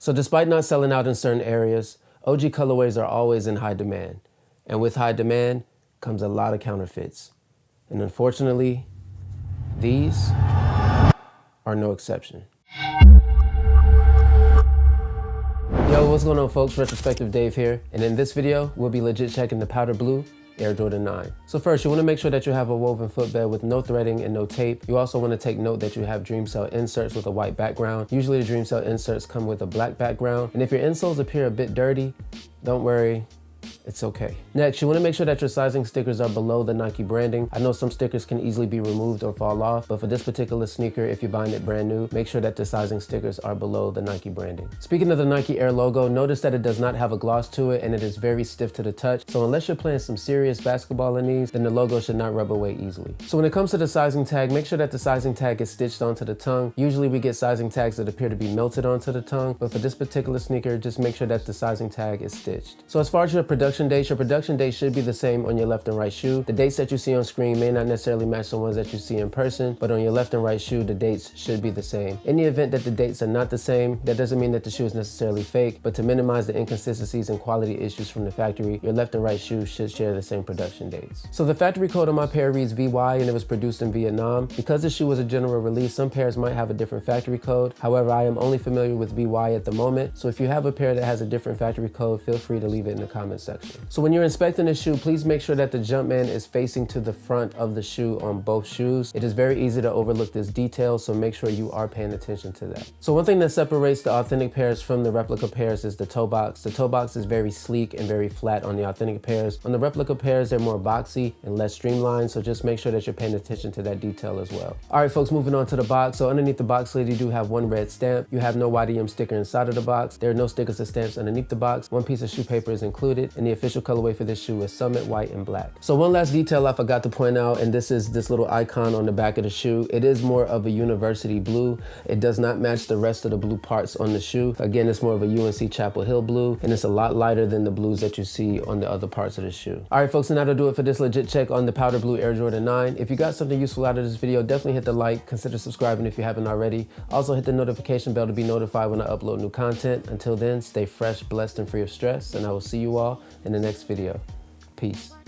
So despite not selling out in certain areas, OG colorways are always in high demand. And with high demand comes a lot of counterfeits. And unfortunately, these are no exception. Yo, what's going on folks? Retrospective Dave here. And in this video, we'll be legit checking the powder blue Air Jordan 9. So first, you want to make sure that you have a woven footbed with no threading and no tape. You also want to take note that you have dream cell inserts with a white background. Usually the dream cell inserts come with a black background. And if your insoles appear a bit dirty, don't worry. It's okay. Next, you want to make sure that your sizing stickers are below the Nike branding. I know some stickers can easily be removed or fall off, but for this particular sneaker, if you're buying it brand new, make sure that the sizing stickers are below the Nike branding. Speaking of the Nike Air logo, notice that it does not have a gloss to it and it is very stiff to the touch. So unless you're playing some serious basketball in these, then the logo should not rub away easily. So when it comes to the sizing tag, make sure that the sizing tag is stitched onto the tongue. Usually we get sizing tags that appear to be melted onto the tongue, but for this particular sneaker, just make sure that the sizing tag is stitched. So as far as your production date should be the same on your left and right shoe. The dates that you see on screen may not necessarily match the ones that you see in person, but on your left and right shoe, the dates should be the same. In the event that the dates are not the same, that doesn't mean that the shoe is necessarily fake, but to minimize the inconsistencies and quality issues from the factory, your left and right shoe should share the same production dates. So the factory code on my pair reads VY and it was produced in Vietnam. Because the shoe was a general release, some pairs might have a different factory code. However, I am only familiar with VY at the moment, so if you have a pair that has a different factory code, feel free to leave it in the comment section. So when you're inspecting the shoe, please make sure that the Jumpman is facing to the front of the shoe on both shoes. It is very easy to overlook this detail, so make sure you are paying attention to that. So one thing that separates the authentic pairs from the replica pairs is the toe box. The toe box is very sleek and very flat on the authentic pairs. On the replica pairs, they're more boxy and less streamlined, so just make sure that you're paying attention to that detail as well. All right, folks, moving on to the box. So underneath the box lid, you do have one red stamp. You have no YDM sticker inside of the box. There are no stickers or stamps underneath the box. One piece of shoe paper is included, and the official colorway for this shoe is Summit White and Black. So one last detail I forgot to point out, and this is this little icon on the back of the shoe. It is more of a university blue. It does not match the rest of the blue parts on the shoe. Again, it's more of a UNC Chapel Hill blue, and it's a lot lighter than the blues that you see on the other parts of the shoe. All right, folks, and that'll do it for this legit check on the powder blue Air Jordan 9. If you got something useful out of this video, definitely hit the like, consider subscribing if you haven't already. Also hit the notification bell to be notified when I upload new content. Until then, stay fresh, blessed, and free of stress, and I will see you all in the next video. Peace.